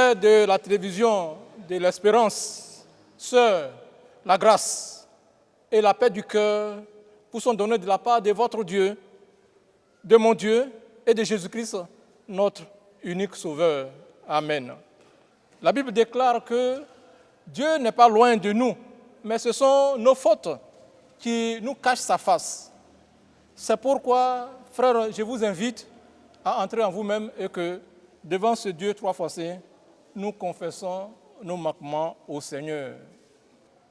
Frères de la télévision de l'Espérance, sœurs, la grâce et la paix du cœur vous sont donnés de la part de votre Dieu, de mon Dieu et de Jésus-Christ, notre unique Sauveur. Amen. La Bible déclare que Dieu n'est pas loin de nous, mais ce sont nos fautes qui nous cachent sa face. C'est pourquoi, frères, je vous invite à entrer en vous-même et que, devant ce Dieu trois fois saint, nous confessons nos manquements au Seigneur.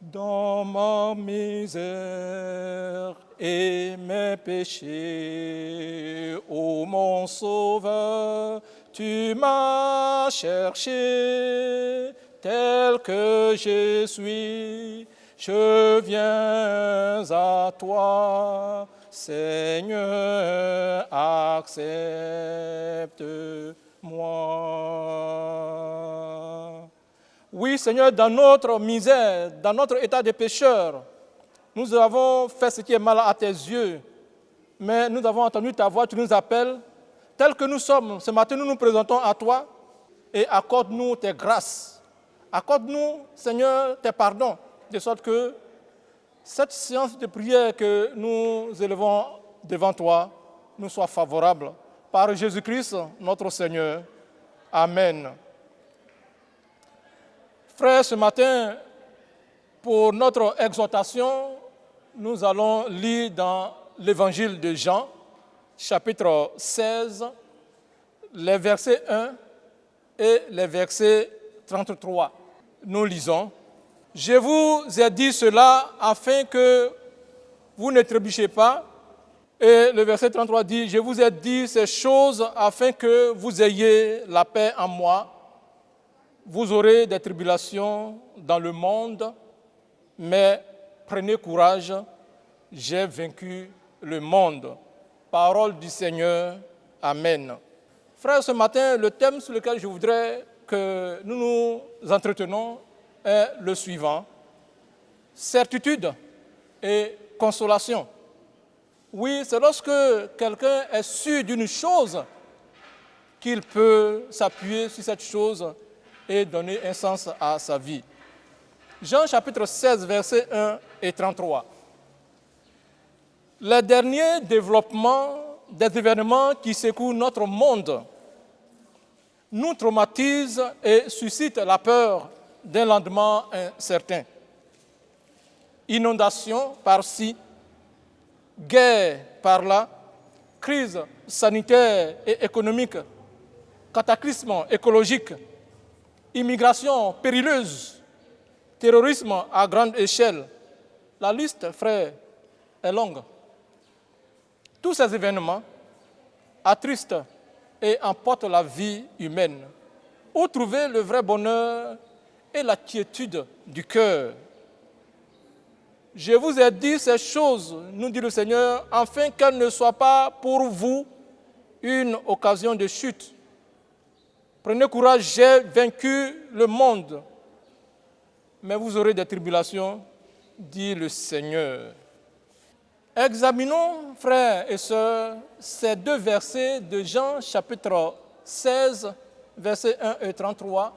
Dans ma misère et mes péchés, ô mon Sauveur, tu m'as cherché tel que je suis. Je viens à toi, Seigneur, accepte-moi. Oui, Seigneur, dans notre misère, dans notre état de pécheur, nous avons fait ce qui est mal à tes yeux, mais nous avons entendu ta voix, tu nous appelles. Tel que nous sommes, ce matin, nous nous présentons à toi et accorde-nous tes grâces. Accorde-nous, Seigneur, tes pardons, de sorte que cette séance de prière que nous élevons devant toi nous soit favorable. Par Jésus-Christ, notre Seigneur. Amen. Frères, ce matin, pour notre exhortation, nous allons lire dans l'évangile de Jean, chapitre 16, les versets 1 et les versets 33. Nous lisons. « Je vous ai dit cela afin que vous ne trébuchiez pas. » Et le verset 33 dit « Je vous ai dit ces choses afin que vous ayez la paix en moi. Vous aurez des tribulations dans le monde, mais prenez courage, j'ai vaincu le monde. » Parole du Seigneur. Amen. Frères, ce matin, le thème sur lequel je voudrais que nous nous entretenons est le suivant. Certitude et consolation. Oui, c'est lorsque quelqu'un est sûr d'une chose qu'il peut s'appuyer sur cette chose et donner un sens à sa vie. Jean chapitre 16, versets 1 et 33. Les derniers développements des événements qui secouent notre monde nous traumatisent et suscitent la peur d'un lendemain incertain. Inondations par-ci, guerre par-là, crise sanitaire et économique, cataclysme écologique, immigration périlleuse, terrorisme à grande échelle. La liste, frères, est longue. Tous ces événements attristent et emportent la vie humaine. Où trouver le vrai bonheur et la quiétude du cœur? Je vous ai dit ces choses, nous dit le Seigneur, afin qu'elles ne soient pas pour vous une occasion de chute. Prenez courage, j'ai vaincu le monde. Mais vous aurez des tribulations, dit le Seigneur. Examinons, frères et sœurs, ces deux versets de Jean chapitre 16, versets 1 et 33,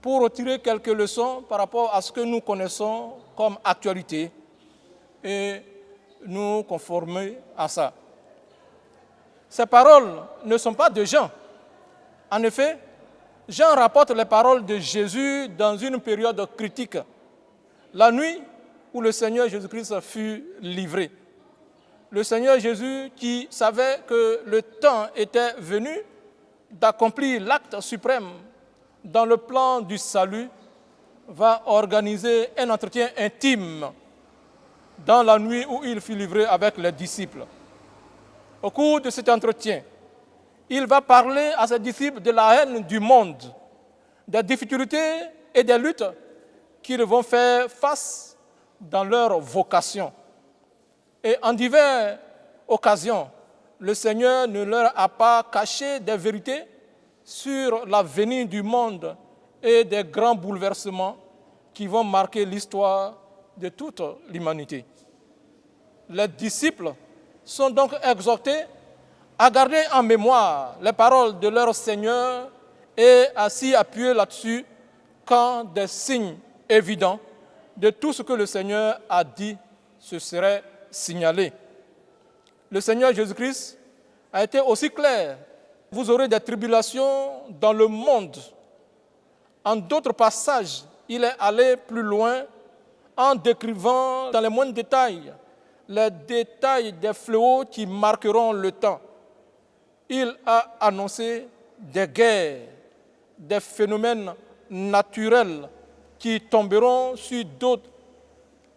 pour retirer quelques leçons par rapport à ce que nous connaissons comme actualité et nous conformer à ça. Ces paroles ne sont pas de Jean. En effet, Jean rapporte les paroles de Jésus dans une période critique, la nuit où le Seigneur Jésus-Christ fut livré. Le Seigneur Jésus, qui savait que le temps était venu d'accomplir l'acte suprême dans le plan du salut, va organiser un entretien intime dans la nuit où il fut livré avec les disciples. Au cours de cet entretien, il va parler à ses disciples de la haine du monde, des difficultés et des luttes qu'ils vont faire face dans leur vocation. Et en diverses occasions, le Seigneur ne leur a pas caché des vérités sur l'avenir du monde et des grands bouleversements qui vont marquer l'histoire de toute l'humanité. Les disciples sont donc exhortés à garder en mémoire les paroles de leur Seigneur et à s'y appuyer là-dessus quand des signes évidents de tout ce que le Seigneur a dit se seraient signalés. Le Seigneur Jésus-Christ a été aussi clair. Vous aurez des tribulations dans le monde. En d'autres passages, il est allé plus loin en décrivant dans les moindres détails les détails des fléaux qui marqueront le temps. Il a annoncé des guerres, des phénomènes naturels qui tomberont sur d'autres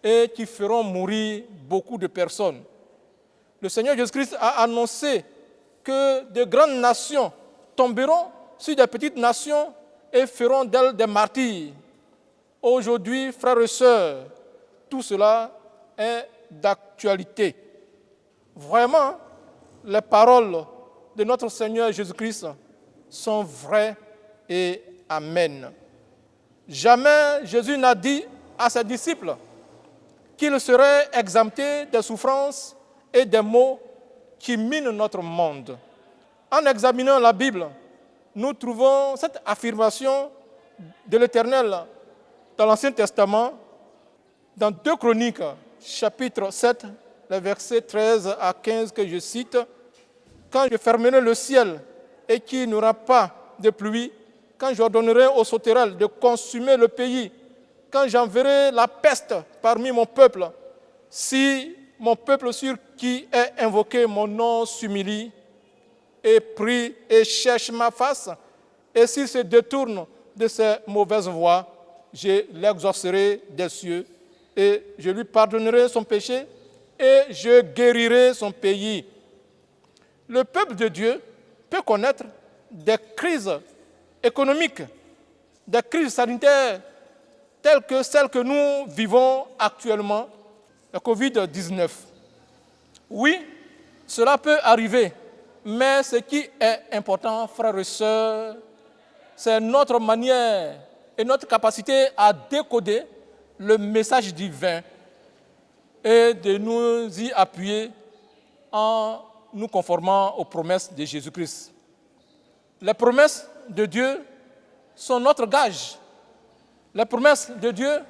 et qui feront mourir beaucoup de personnes. Le Seigneur Jésus-Christ a annoncé que de grandes nations tomberont sur des petites nations et feront d'elles des martyrs. Aujourd'hui, frères et sœurs, tout cela est d'actualité. Vraiment, les paroles de notre Seigneur Jésus-Christ sont vraies et amen. Jamais Jésus n'a dit à ses disciples qu'ils seraient exemptés des souffrances et des maux qui minent notre monde. En examinant la Bible, nous trouvons cette affirmation de l'Éternel dans l'Ancien Testament, dans 2 Chroniques, chapitre 7, les versets 13 à 15 que je cite. Quand je fermerai le ciel et qu'il n'y aura pas de pluie, quand j'ordonnerai aux sauterelles de consumer le pays, quand j'enverrai la peste parmi mon peuple, si mon peuple sur qui est invoqué mon nom s'humilie et prie et cherche ma face, et s'il se détourne de ses mauvaises voies, je l'exaucerai des cieux et je lui pardonnerai son péché et je guérirai son pays. Le peuple de Dieu peut connaître des crises économiques, des crises sanitaires telles que celles que nous vivons actuellement, la Covid-19. Oui, cela peut arriver, mais ce qui est important, frères et sœurs, c'est notre manière et notre capacité à décoder le message divin et de nous y appuyer en nous conformant aux promesses de Jésus-Christ. Les promesses de Dieu sont notre gage. Les promesses de Dieu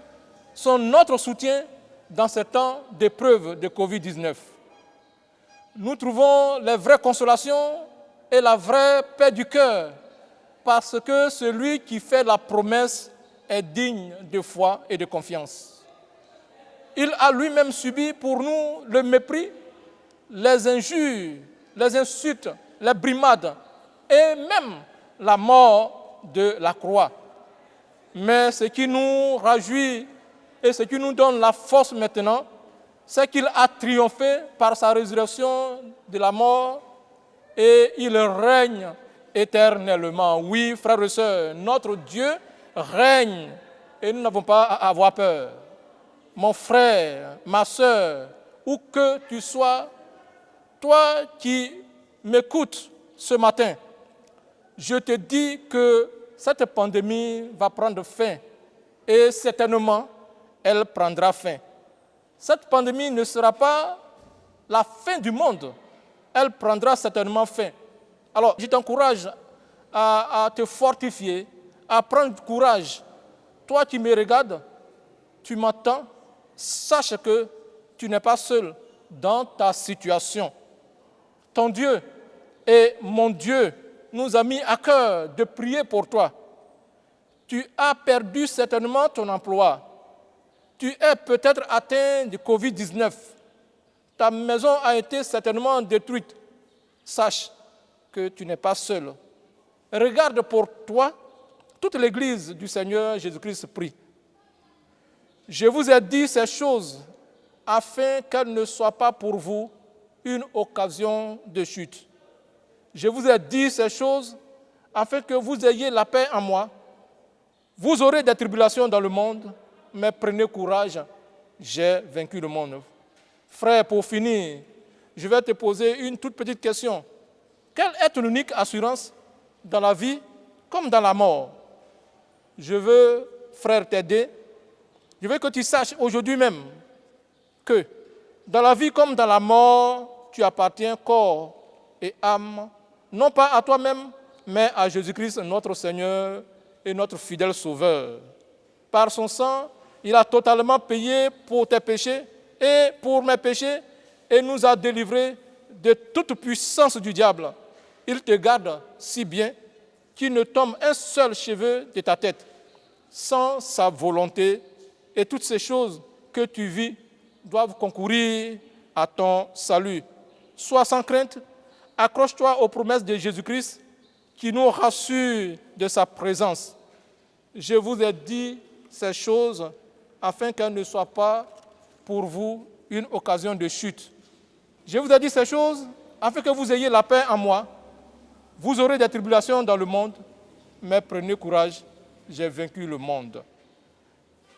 sont notre soutien dans ces temps d'épreuve de Covid-19. Nous trouvons les vraies consolations et la vraie paix du cœur parce que celui qui fait la promesse est digne de foi et de confiance. Il a lui-même subi pour nous le mépris, les injures, les insultes, les brimades et même la mort de la croix. Mais ce qui nous réjouit et ce qui nous donne la force maintenant, c'est qu'il a triomphé par sa résurrection de la mort et il règne éternellement. Oui, frères et sœurs, notre Dieu règne et nous n'avons pas à avoir peur. Mon frère, ma sœur, où que tu sois, toi qui m'écoutes ce matin, je te dis que cette pandémie va prendre fin et certainement elle prendra fin. Cette pandémie ne sera pas la fin du monde, elle prendra certainement fin. Alors, je t'encourage à te fortifier, à prendre courage. Toi qui me regardes, tu m'entends, sache que tu n'es pas seul dans ta situation. Ton Dieu et mon Dieu nous a mis à cœur de prier pour toi. Tu as perdu certainement ton emploi. Tu es peut-être atteint de Covid-19. Ta maison a été certainement détruite. Sache que tu n'es pas seul. Regarde pour toi, toute l'Église du Seigneur Jésus-Christ prie. Je vous ai dit ces choses afin qu'elles ne soient pas pour vous une occasion de chute. Je vous ai dit ces choses afin que vous ayez la paix en moi. Vous aurez des tribulations dans le monde, mais prenez courage, j'ai vaincu le monde. Frère, pour finir, je vais te poser une toute petite question. Quelle est ton unique assurance dans la vie comme dans la mort? Je veux, frère, t'aider. Je veux que tu saches aujourd'hui même que dans la vie comme dans la mort, tu appartiens corps et âme, non pas à toi-même, mais à Jésus-Christ, notre Seigneur et notre fidèle Sauveur. Par son sang, il a totalement payé pour tes péchés et pour mes péchés et nous a délivrés de toute puissance du diable. Il te garde si bien qu'il ne tombe un seul cheveu de ta tête sans sa volonté, et toutes ces choses que tu vis doivent concourir à ton salut. Sois sans crainte, accroche-toi aux promesses de Jésus-Christ qui nous rassure de sa présence. Je vous ai dit ces choses afin qu'elles ne soient pas pour vous une occasion de chute. Je vous ai dit ces choses afin que vous ayez la paix en moi. Vous aurez des tribulations dans le monde, mais prenez courage, j'ai vaincu le monde.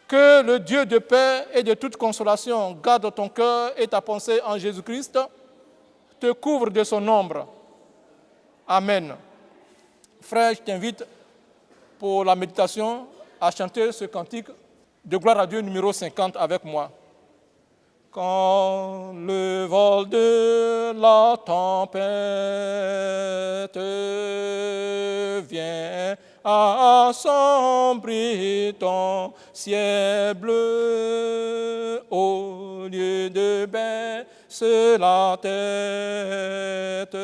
Que le Dieu de paix et de toute consolation garde ton cœur et ta pensée en Jésus-Christ, te couvre de son ombre. Amen. Frère, je t'invite pour la méditation à chanter ce cantique de gloire à Dieu numéro 50 avec moi. Quand le vol de la tempête vient assombrir ton ciel bleu, au lieu de baisser la tête,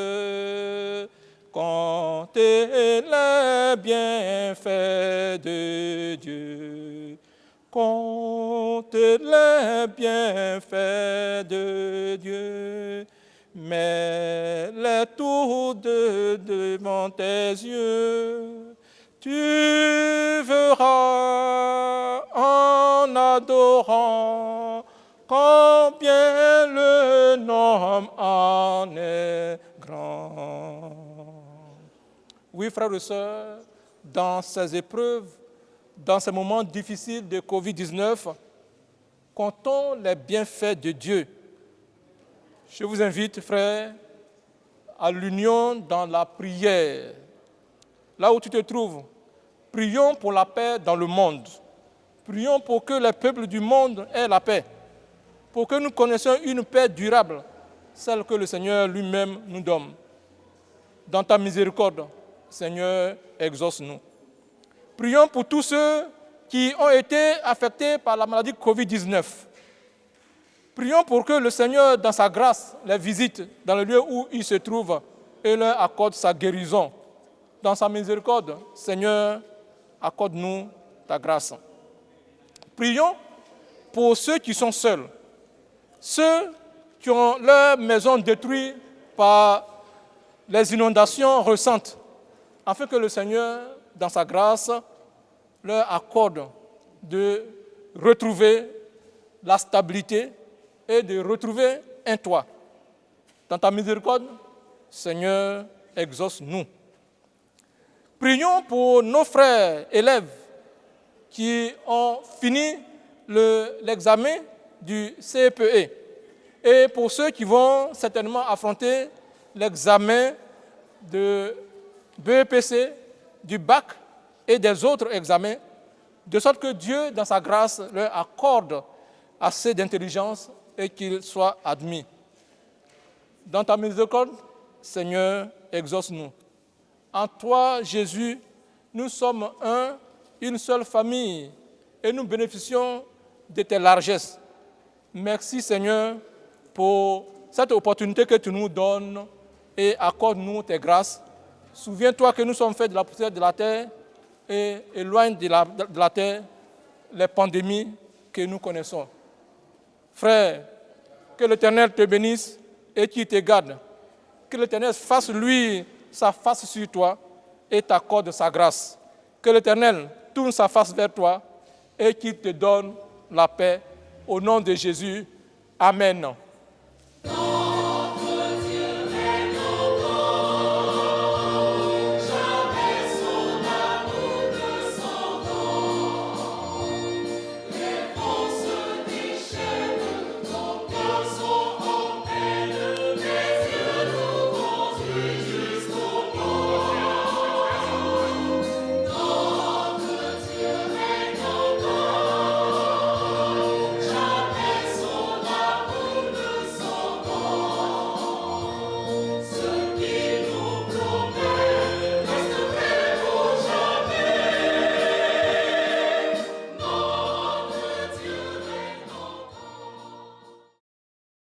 comptez les bienfaits de Dieu. Comptez les bienfaits de Dieu, mets les tours devant tes yeux. Tu verras en adorant combien le nom en est grand. Oui, frères et sœurs, dans ces épreuves, dans ces moments difficiles de Covid-19, comptons les bienfaits de Dieu. Je vous invite, frères, à l'union dans la prière. Là où tu te trouves, prions pour la paix dans le monde. Prions pour que les peuples du monde aient la paix, pour que nous connaissions une paix durable, celle que le Seigneur lui-même nous donne. Dans ta miséricorde, Seigneur, exauce-nous. Prions pour tous ceux qui ont été affectés par la maladie Covid-19. Prions pour que le Seigneur, dans sa grâce, les visite dans le lieu où ils se trouvent et leur accorde sa guérison. Dans sa miséricorde, Seigneur, accorde-nous ta grâce. Prions pour ceux qui sont seuls, ceux qui ont leur maison détruite par les inondations récentes, afin que le Seigneur, dans sa grâce, leur accorde de retrouver la stabilité et de retrouver un toit. Dans ta miséricorde, Seigneur, exauce-nous. Prions pour nos frères élèves qui ont fini l'examen du CPE et pour ceux qui vont certainement affronter l'examen de BEPC, du bac et des autres examens, de sorte que Dieu, dans sa grâce, leur accorde assez d'intelligence et qu'ils soient admis. Dans ta miséricorde, Seigneur, exauce-nous. En toi, Jésus, nous sommes une seule famille et nous bénéficions de tes largesses. Merci, Seigneur, pour cette opportunité que tu nous donnes et accorde-nous tes grâces. Souviens-toi que nous sommes faits de la poussière de la terre et éloigne de la terre les pandémies que nous connaissons. Frère, que l'Éternel te bénisse et qu'il te garde. Que l'Éternel fasse lui sa face sur toi et t'accorde sa grâce. Que l'Éternel tourne sa face vers toi et qu'il te donne la paix. Au nom de Jésus, Amen.